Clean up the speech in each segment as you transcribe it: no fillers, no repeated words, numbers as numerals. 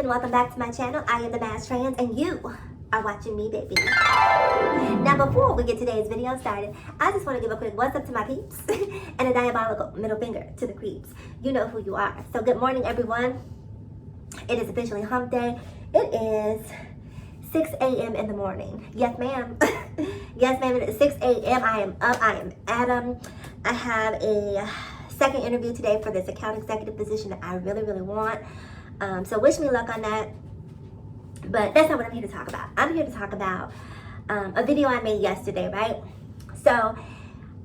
and welcome back to my channel. I am the Mass Trans and you are watching me, baby. Now before we get today's video started, I just want to give a quick what's up to my peeps and a diabolical middle finger to the creeps. You know who you are. So good morning, everyone. It is officially hump day. It is 6 a.m. in the morning. Yes, ma'am. Yes, ma'am. It is 6 a.m. I am up. I am Adam. I have a second interview today for this account executive position that I really, really want. So wish me luck on that. But that's not what I'm here to talk about. I'm here to talk about a video I made yesterday, right? So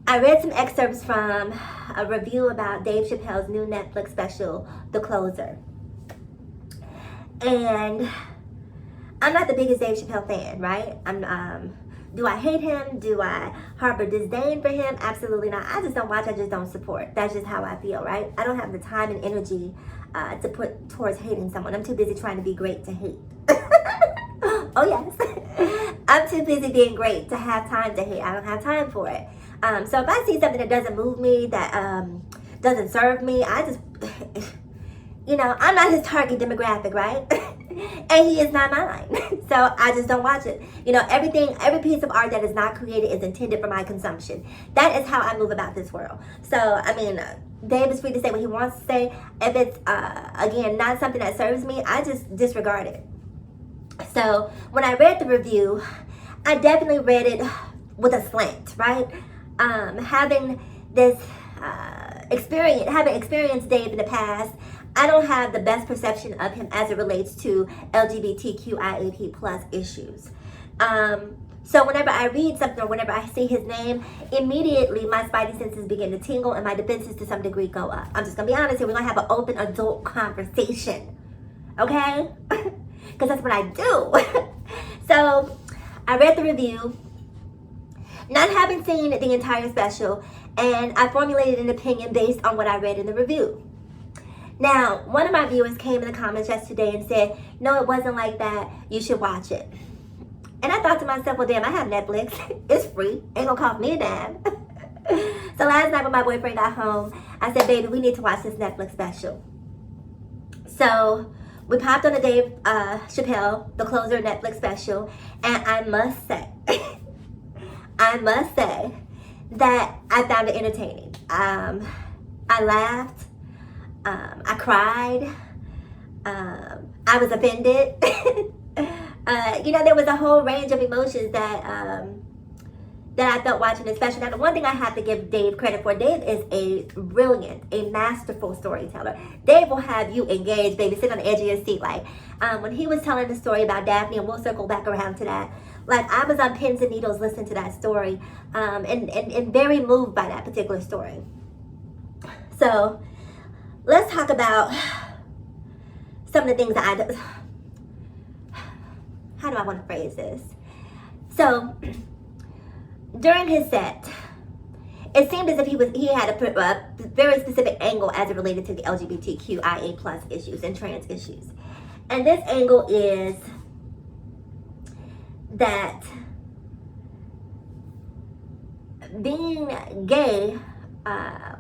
I read some excerpts from a review about Dave Chappelle's new Netflix special, The Closer. And I'm not the biggest Dave Chappelle fan, right? Do I hate him? Do I harbor disdain for him? Absolutely not. I just don't watch, I just don't support. That's just how I feel, right? I don't have the time and energy to put towards hating someone. I'm too busy trying to be great to hate. Oh yes. I'm too busy being great to have time to hate. I don't have time for it. So if I see something that doesn't move me, that doesn't serve me, I just, you know, I'm not his target demographic, right? And he is not mine. So I just don't watch it. You know, every piece of art that is not created is intended for my consumption. That is how I move about this world. So, I mean, Dave is free to say what he wants to say. If it's, again, not something that serves me, I just disregard it. So when I read the review, I definitely read it with a slant, right? Having this having experienced Dave in the past, I don't have the best perception of him as it relates to LGBTQIAP+ issues. So whenever I read something or whenever I see his name, immediately my spidey senses begin to tingle and my defenses to some degree go up. I'm just gonna be honest here. We're gonna have an open adult conversation, okay? Because that's what I do. So I read the review, not having seen the entire special, and I formulated an opinion based on what I read in the review. Now, one of my viewers came in the comments yesterday and said, no, it wasn't like that. You should watch it. And I thought to myself, well, damn, I have Netflix. It's free. Ain't gonna cost me a damn. So last night when my boyfriend got home, I said, baby, we need to watch this Netflix special. So we popped on the Dave Chappelle, The Closer Netflix special. And I must say, that I found it entertaining. I laughed. I cried. I was offended. You know, there was a whole range of emotions that I felt watching this special. Now, the one thing I have to give Dave credit for, Dave is a brilliant, a masterful storyteller. Dave will have you engaged, baby, sit on the edge of your seat. Like, when he was telling the story about Daphne, and we'll circle back around to that, like, I was on pins and needles listening to that story, and very moved by that particular story. So let's talk about some of the things that I do. How do I want to phrase this? So during his set, it seemed as if he had a very specific angle as it related to the LGBTQIA+ issues and trans issues. And this angle is that being gay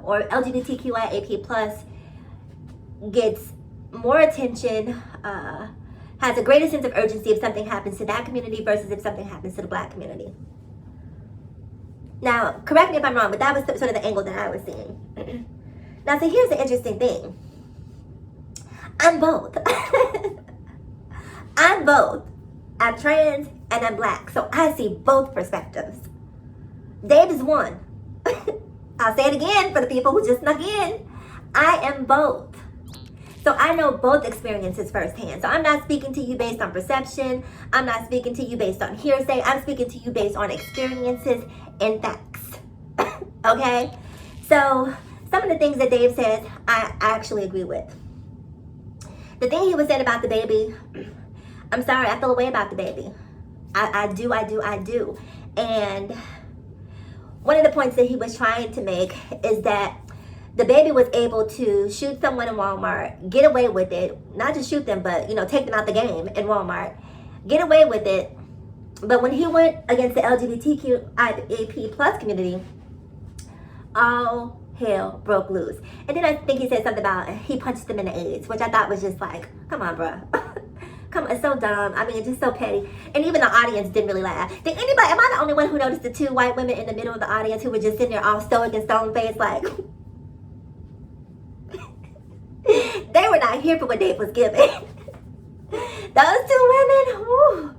or LGBTQIA+ gets more attention, has a greater sense of urgency if something happens to that community versus if something happens to the Black community. Now, correct me if I'm wrong, but that was sort of the angle that I was seeing. Now, so here's the interesting thing. I'm both. I'm both. I'm trans and I'm Black, so I see both perspectives. Dave is one. I'll say it again for the people who just snuck in. I am both. So I know both experiences firsthand. So I'm not speaking to you based on perception. I'm not speaking to you based on hearsay. I'm speaking to you based on experiences and facts. Okay? So some of the things that Dave says, I actually agree with. The thing he was saying about DaBaby, I'm sorry, I feel a way about DaBaby. I do. And one of the points that he was trying to make is that DaBaby was able to shoot someone in Walmart, get away with it, not just shoot them, but, you know, take them out the game in Walmart, get away with it. But when he went against the LGBTQIA+ community, all hell broke loose. And then I think he said something about he punched them in the AIDS, which I thought was just like, come on, bruh. Come on, it's so dumb. I mean, it's just so petty. And even the audience didn't really laugh. Did anybody, am I the only one who noticed the two white women in the middle of the audience who were just sitting there all stoic and stone faced like... They were not here for what Dave was giving. Those two women, whew,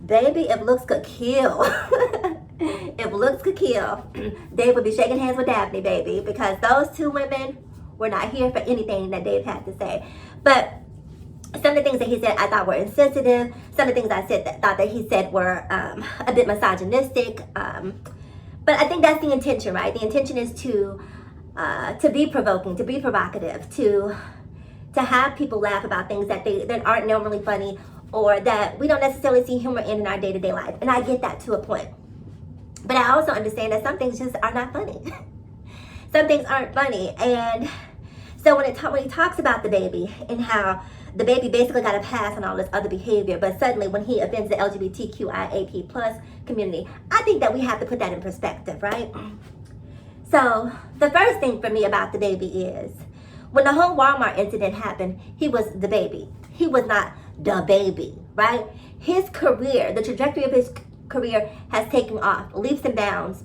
baby, if looks could kill. If looks could kill, Dave would be shaking hands with Daphne, baby, because those two women were not here for anything that Dave had to say. But some of the things that he said I thought were insensitive. Some of the things I thought that he said were a bit misogynistic. But I think that's the intention, right? The intention is to be provoking, to be provocative, to have people laugh about things that aren't normally funny, or that we don't necessarily see humor in our day-to-day life. And I get that to a point. But I also understand that some things just are not funny. Some things aren't funny. And so when he talks about DaBaby and how DaBaby basically got a pass on all this other behavior, but suddenly when he offends the LGBTQIAP plus community, I think that we have to put that in perspective, right? So the first thing for me about DaBaby is, when the whole Walmart incident happened, he was DaBaby. He was not DaBaby, right? His career, the trajectory of his career has taken off leaps and bounds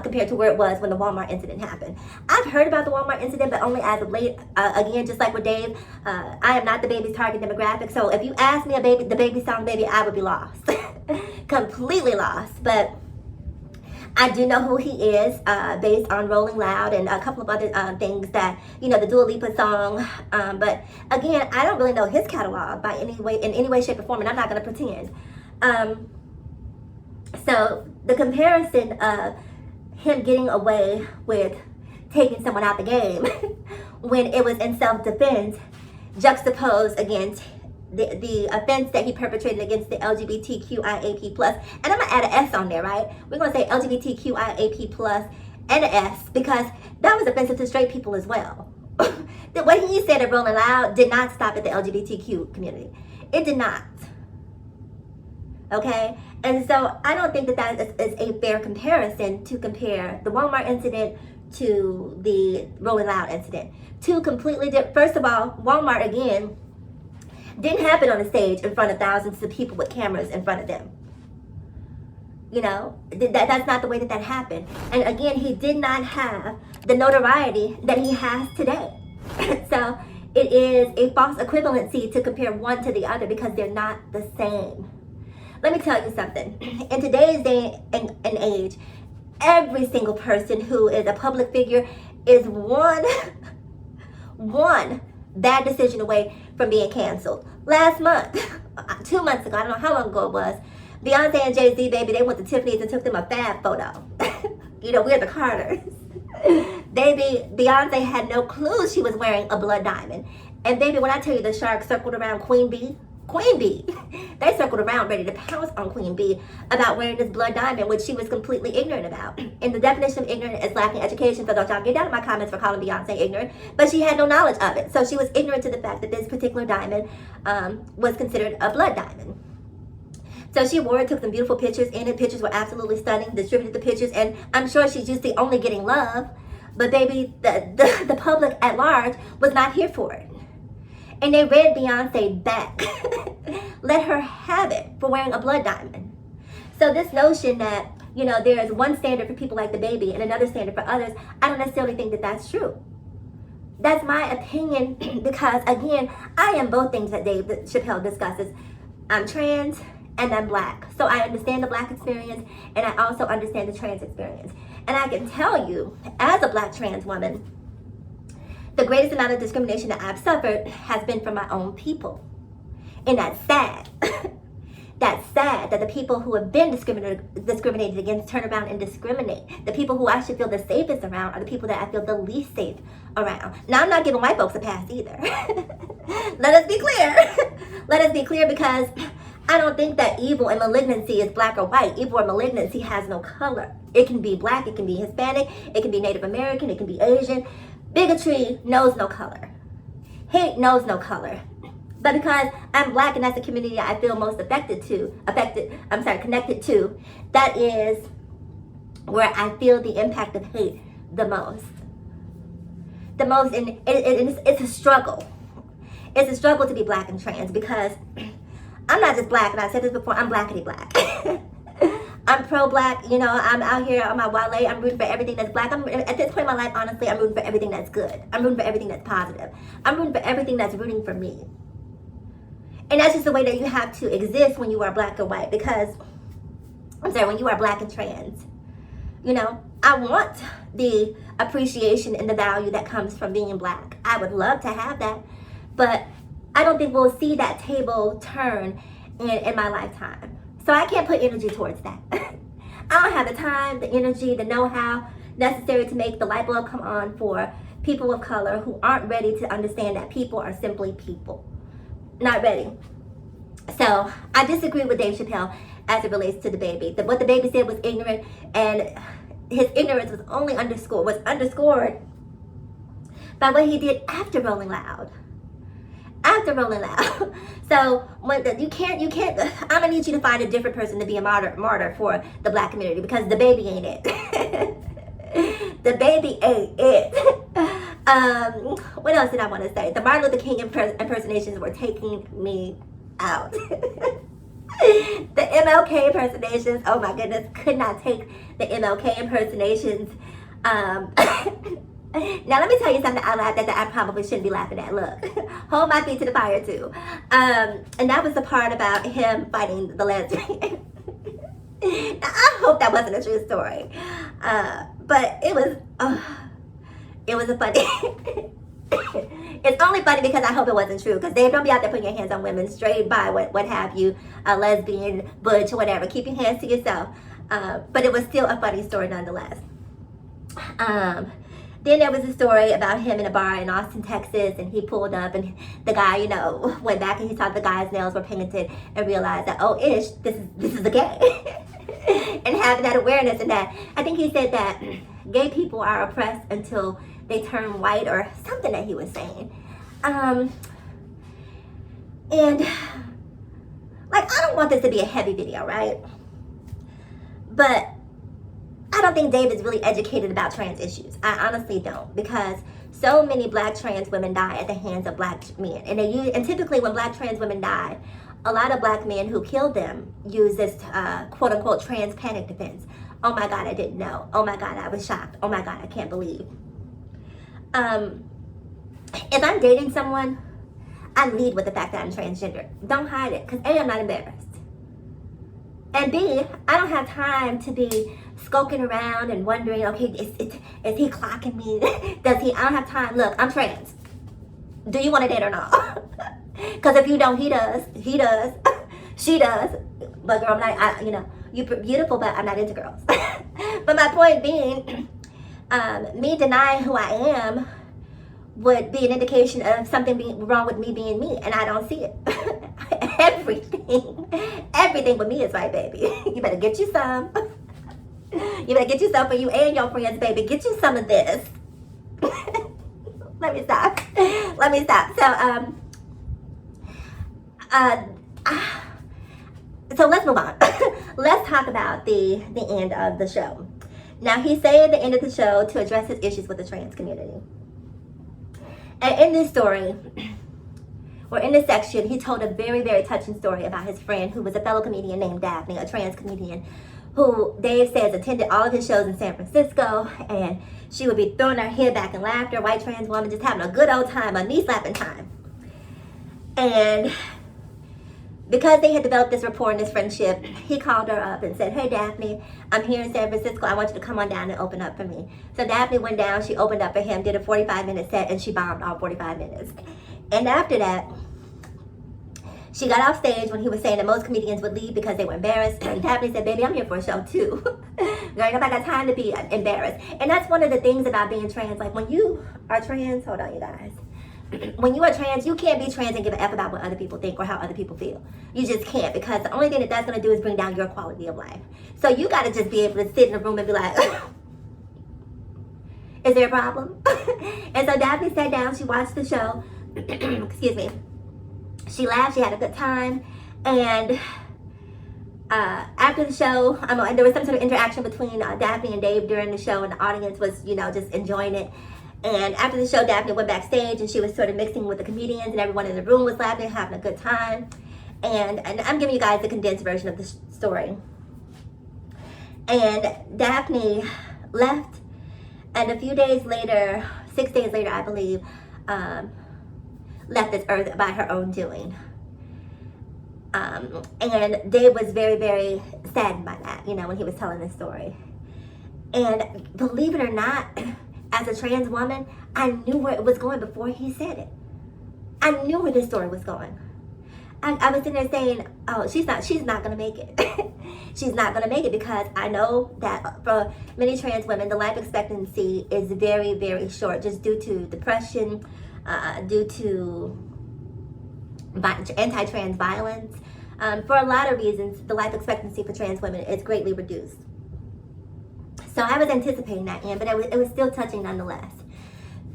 compared to where it was when the Walmart incident happened. I've heard about the Walmart incident, but only as of late. Again, just like with Dave, I am not DaBaby's target demographic. So if you ask me DaBaby song, baby, I would be lost. Completely lost. But I do know who he is based on Rolling Loud and a couple of other things that, you know, the Dua Lipa song. But again, I don't really know his catalog in any way, shape, or form, and I'm not going to pretend. So the comparison of him getting away with taking someone out the game when it was in self-defense, juxtaposed against the offense that he perpetrated against the LGBTQIAP plus, and I'm gonna add an S on there, right? We're gonna say LGBTQIAP plus and an S, because that was offensive to straight people as well. What he said at Rolling Loud did not stop at the LGBTQ community. It did not. Okay? And so I don't think that is a fair comparison to compare the Walmart incident to the Rolling Loud incident. Two completely different. First of all, Walmart, again, didn't happen on a stage in front of thousands of people with cameras in front of them. You know, that's not the way that happened. And again, he did not have the notoriety that he has today. So it is a false equivalency to compare one to the other, because they're not the same. Let me tell you something. In today's day and age, every single person who is a public figure is one bad decision away from being canceled. Last month, 2 months ago, I don't know how long ago it was, Beyonce and Jay-Z, baby, they went to Tiffany's and took them a fab photo. You know, we're the Carters. Baby, Beyonce had no clue she was wearing a blood diamond. And baby, when I tell you the shark circled around Queen Bee, they circled around ready to pounce on Queen Bee about wearing this blood diamond, which she was completely ignorant about. And the definition of ignorant is lacking education, so don't y'all get down in my comments for calling Beyonce ignorant, but she had no knowledge of it. So she was ignorant to the fact that this particular diamond was considered a blood diamond. So she wore it, took some beautiful pictures in it. Pictures were absolutely stunning, distributed the pictures, and I'm sure she's used to only getting love, but baby, the public at large was not here for it. And they read Beyonce back. Let her have it for wearing a blood diamond. So this notion that, you know, there is one standard for people like DaBaby and another standard for others, I don't necessarily think that that's true. That's my opinion, because again, I am both things that Dave Chappelle discusses. I'm trans and I'm black. So I understand the black experience, and I also understand the trans experience. And I can tell you, as a black trans woman, the greatest amount of discrimination that I've suffered has been from my own people. And that's sad. That's sad that the people who have been discriminated against turn around and discriminate. The people who I should feel the safest around are the people that I feel the least safe around. Now, I'm not giving white folks a pass either. Let us be clear. Let us be clear, because I don't think that evil and malignancy is black or white. Evil or malignancy has no color. It can be black, it can be Hispanic, it can be Native American, it can be Asian. Bigotry knows no color. Hate knows no color. But because I'm black and that's the community I feel most connected to, that is where I feel the impact of hate the most. And it's a struggle. It's a struggle to be black and trans, because I'm not just black, and I said this before, I'm blackity black. I'm pro-black, you know, I'm out here on my Wale, I'm rooting for everything that's black. At this point in my life, honestly, I'm rooting for everything that's good. I'm rooting for everything that's positive. I'm rooting for everything that's rooting for me. And that's just the way that you have to exist when you are black or white, because, I'm sorry, when you are black and trans. You know, I want the appreciation and the value that comes from being black. I would love to have that, but I don't think we'll see that table turn in my lifetime. So I can't put energy towards that. I don't have the time, the energy, the know-how necessary to make the light bulb come on for people of color who aren't ready to understand that people are simply people. Not ready. So I disagree with Dave Chappelle as it relates to DaBaby. What DaBaby said was ignorant, and his ignorance was only underscored by what he did after Rolling Loud. After Rolling Loud. So when you can't, I'm gonna need you to find a different person to be a martyr for the black community, because DaBaby ain't it. DaBaby ain't it. What else did I want to say? The Martin Luther King impersonations were taking me out. The MLK impersonations, oh my goodness, could not take the MLK impersonations. Now let me tell you something I laughed at that I probably shouldn't be laughing at. Look, hold my feet to the fire too. And that was the part about him fighting the lesbian. Now I hope that wasn't a true story, but it was a funny. It's only funny because I hope it wasn't true, because Dave, don't be out there putting your hands on women, straight by what have you, a lesbian, butch, whatever. Keep your hands to yourself. But it was still a funny story nonetheless. Then there was a story about him in a bar in Austin, Texas, and he pulled up, and the guy, you know, went back and he saw the guy's nails were painted and realized that, oh, ish, this is a gay. And having that awareness, and that, I think he said that gay people are oppressed until they turn white, or something that he was saying. And like, I don't want this to be a heavy video, right? But I don't think Dave is really educated about trans issues. I honestly don't, because so many black trans women die at the hands of black men. And typically when black trans women die, a lot of black men who killed them use this quote unquote trans panic defense. Oh my God, I didn't know. Oh my God, I was shocked. Oh my God, I can't believe. If I'm dating someone, I lead with the fact that I'm transgender. Don't hide it, because A, I'm not embarrassed. And B, I don't have time to be skulking around and wondering, okay, is he clocking me? Does he? I don't have time. Look, I'm trans. Do you want to date or not? Because if you don't, he does. He does. She does. But girl, I'm not, you know, you're beautiful, but I'm not into girls. But my point being, me denying who I am would be an indication of something being wrong with me being me, and I don't see it. Everything with me is right, baby. You better get you some. You better get you some for you and your friends, baby. Get you some of this. Let me stop. So let's move on. Let's talk about the end of the show. Now, he said at the end of the show to address his issues with the trans community. And in this story, or in this section, he told a very, very touching story about his friend who was a fellow comedian named Daphne, a trans comedian, who Dave says attended all of his shows in San Francisco, and she would be throwing her head back in laughter, white trans woman, just having a good old time, a knee-slapping time. And because they had developed this rapport and this friendship, he called her up and said, hey, Daphne, I'm here in San Francisco. I want you to come on down and open up for me. So Daphne went down, she opened up for him, did a 45-minute set, and she bombed all 45 minutes. And after that, she got off stage when he was saying that most comedians would leave because they were embarrassed. And Daphne said, baby, I'm here for a show too. Girl, nobody got time to be embarrassed. And that's one of the things about being trans. Like, when you are trans, hold on, you guys. When you are trans, you can't be trans and give a F about what other people think or how other people feel. You just can't, because the only thing that that's going to do is bring down your quality of life. So you got to just be able to sit in a room and be like, is there a problem? And so Daphne sat down, she watched the show. Excuse me. She laughed, she had a good time. And after the show, there was some sort of interaction between Daphne and Dave during the show, and the audience was, you know, just enjoying it. And after the show, Daphne went backstage and she was sort of mixing with the comedians, and everyone in the room was laughing, having a good time. And I'm giving you guys the condensed version of the story. And Daphne left, and a few days later, 6 days later, I believe, left this earth by her own doing. And Dave was very, very saddened by that, when he was telling this story. And believe it or not, as a trans woman, I knew where it was going before he said it. I knew where this story was going. I was sitting there saying, oh, she's not going to make it. She's not going to make it, because I know that for many trans women, the life expectancy is very, very short, just due to depression, due to anti-trans violence. For a lot of reasons, the life expectancy for trans women is greatly reduced. So I was anticipating that, but it was still touching nonetheless.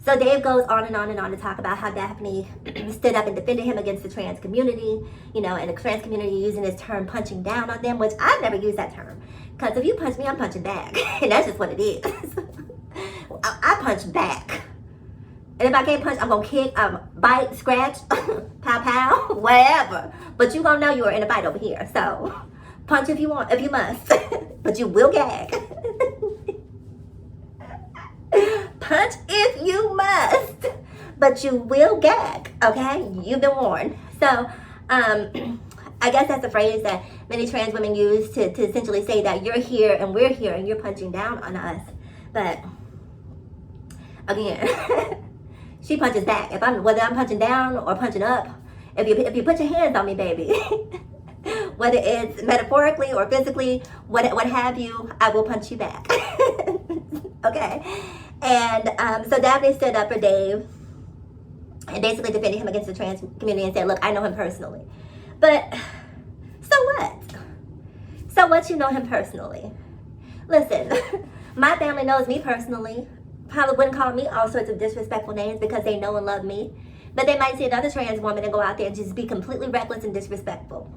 So Dave goes on and on and on to talk about how Daphne stood up and defended him against the trans community, and the trans community using this term punching down on them, which I've never used that term. Because if you punch me, I'm punching back. And that's just what it is. I punch back. And if I can't punch, I'm going to kick, bite, scratch, pow pow, whatever. But you going to know you are in a fight over here. So punch if you want, if you must. But you will gag. Punch if you must, but you will gag, okay? You've been warned. So, I guess that's a phrase that many trans women use to essentially say that you're here and we're here and you're punching down on us. But, again, she punches back. Whether I'm punching down or punching up, if you put your hands on me, baby, whether it's metaphorically or physically, what have you, I will punch you back. Okay? And so Daphne stood up for Dave and basically defended him against the trans community and said, look, I know him personally. But so what? So what, you know him personally? Listen, my family knows me personally. Probably wouldn't call me all sorts of disrespectful names because they know and love me. But they might see another trans woman and go out there and just be completely reckless and disrespectful.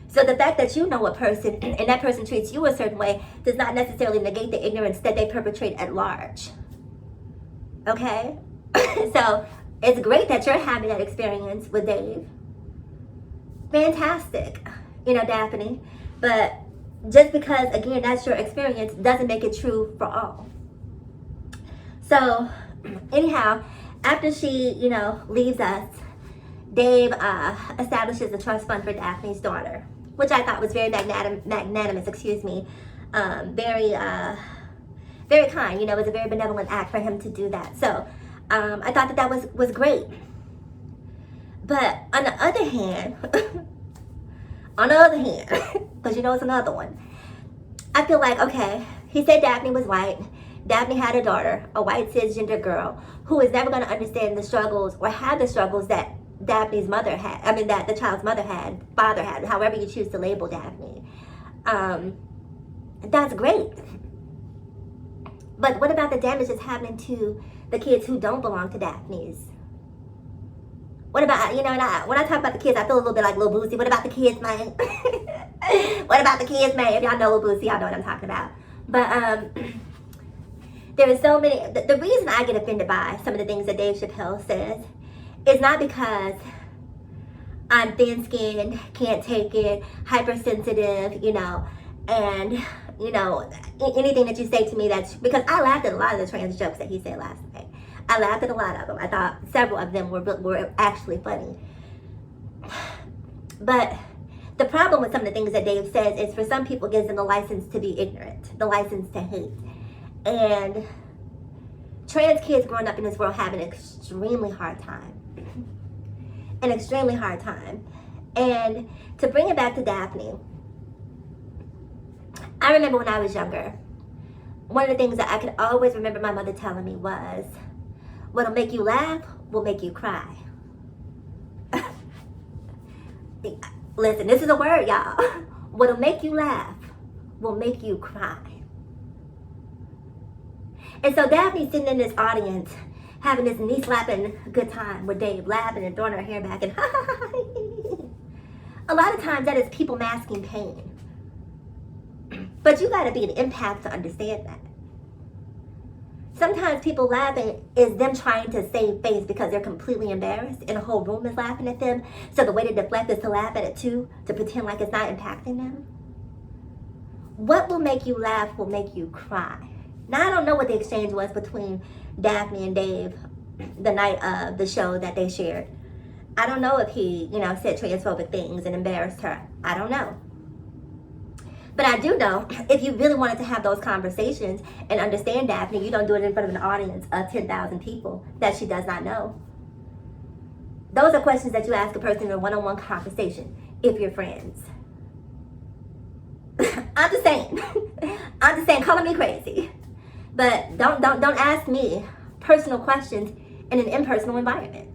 So the fact that you know a person and that person treats you a certain way does not necessarily negate the ignorance that they perpetrate at large. Okay? So it's great that you're having that experience with Dave. Fantastic, Daphne. But just because, again, that's your experience doesn't make it true for all. So anyhow, after she, leaves us, Dave establishes a trust fund for Daphne's daughter, which I thought was very magnanimous, very, very kind. It was a very benevolent act for him to do that. So I thought that was great. But on the other hand, because it's another one, I feel like, okay, he said Daphne was white. Daphne had a daughter, a white cisgender girl, who is never going to understand the struggles or have the struggles that Daphne's mother had. That the child's mother had, father had, however you choose to label Daphne. That's great. But what about the damage that's happening to the kids who don't belong to Daphne's? What about, and when I talk about the kids, I feel a little bit like Lil Boosie. What about the kids, man? What about the kids, man? If y'all know Lil Boosie, y'all know what I'm talking about. But there are so many. The reason I get offended by some of the things that Dave Chappelle says is not because I'm thin-skinned, can't take it, hypersensitive, and anything that you say to me that's because I laughed at a lot of the trans jokes that he said last night. I laughed at a lot of them. I thought several of them were actually funny. But the problem with some of the things that Dave says is for some people it gives them the license to be ignorant, the license to hate. And trans kids growing up in this world have an extremely hard time. An extremely hard time. And to bring it back to Daphne, I remember when I was younger, one of the things that I could always remember my mother telling me was, what'll make you laugh will make you cry. Listen, this is a word, y'all. What'll make you laugh will make you cry. And so Daphne's sitting in this audience having this knee-slapping good time with Dave, laughing and throwing her hair back and a lot of times that is people masking pain. But you gotta be an empath to understand that. sometimes people laughing is them trying to save face because they're completely embarrassed and the whole room is laughing at them. So the way to deflect is to laugh at it too, to pretend like it's not impacting them. What will make you laugh will make you cry. Now, I don't know what the exchange was between Daphne and Dave the night of the show that they shared. I don't know if he, said transphobic things and embarrassed her. I don't know. But I do know, if you really wanted to have those conversations and understand Daphne, you don't do it in front of an audience of 10,000 people that she does not know. Those are questions that you ask a person in a one-on-one conversation if you're friends. I'm just saying, calling me crazy. But don't ask me personal questions in an impersonal environment.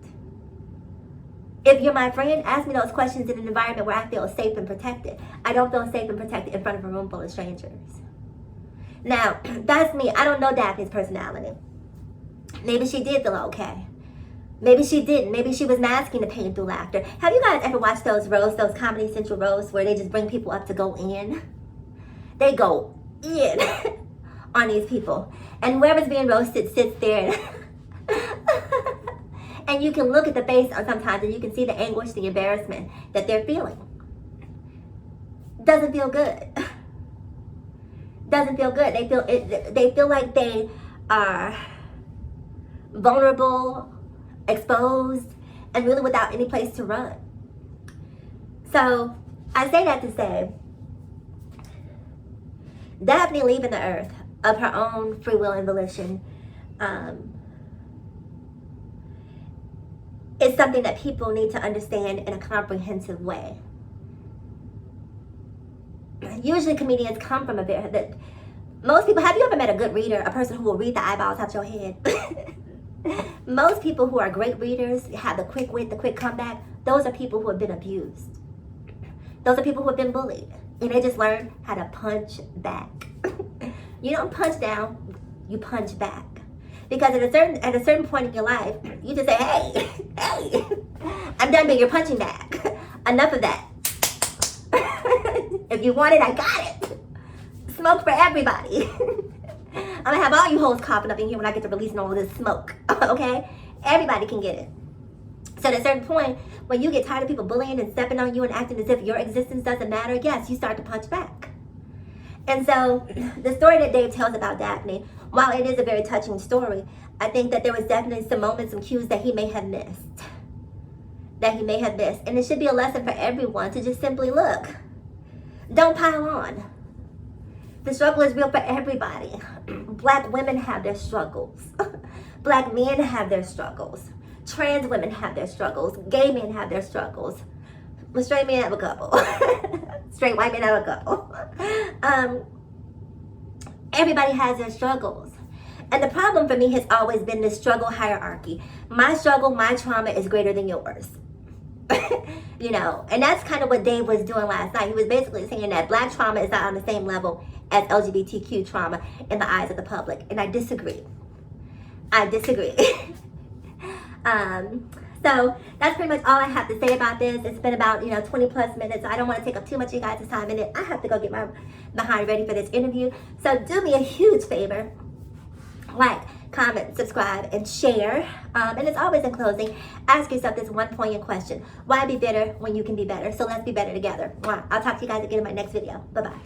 If you're my friend, ask me those questions in an environment where I feel safe and protected. I don't feel safe and protected in front of a room full of strangers. Now, that's me. I don't know Daphne's personality. Maybe she did feel okay. Maybe she didn't. Maybe she was masking the pain through laughter. Have you guys ever watched those roasts, those Comedy Central roasts, where they just bring people up to go in? They go in on these people. And whoever's being roasted sits there and you can look at the face sometimes and you can see the anguish, the embarrassment that they're feeling. Doesn't feel good. Doesn't feel good. They feel like they are vulnerable, exposed, and really without any place to run. So I say that to say, Daphne leaving the earth of her own free will and volition is something that people need to understand in a comprehensive way. Usually comedians come from most people, have you ever met a good reader, a person who will read the eyeballs out your head? Most people who are great readers, have the quick wit, the quick comeback, those are people who have been abused. Those are people who have been bullied. And they just learn how to punch back. You don't punch down, you punch back. Because at a certain point in your life, you just say, hey, I'm done being your punching bag. Enough of that. If you want it, I got it. Smoke for everybody. I'm gonna have all you hoes coughing up in here when I get to releasing all of this smoke. Okay? Everybody can get it. So at a certain point, when you get tired of people bullying and stepping on you and acting as if your existence doesn't matter, yes, you start to punch back. And so the story that Dave tells about Daphne, while it is a very touching story, I think that there was definitely some moments, some cues that he may have missed. And it should be a lesson for everyone to just simply look. Don't pile on. The struggle is real for everybody. Black women have their struggles. Black men have their struggles. Trans women have their struggles. Gay men have their struggles. Straight men have a couple. Straight white men have a couple. Everybody has their struggles. And the problem for me has always been this struggle hierarchy. My struggle, my trauma is greater than yours. And that's kind of what Dave was doing last night. He was basically saying that Black trauma is not on the same level as LGBTQ trauma in the eyes of the public. And I disagree. So that's pretty much all I have to say about this. It's been about 20 plus minutes. So I don't want to take up too much of you guys' time in it. I have to go get my behind ready for this interview. So do me a huge favor. Like, comment, subscribe, and share. And as always in closing, ask yourself this one poignant question. Why be bitter when you can be better? So let's be better together. I'll talk to you guys again in my next video. Bye-bye.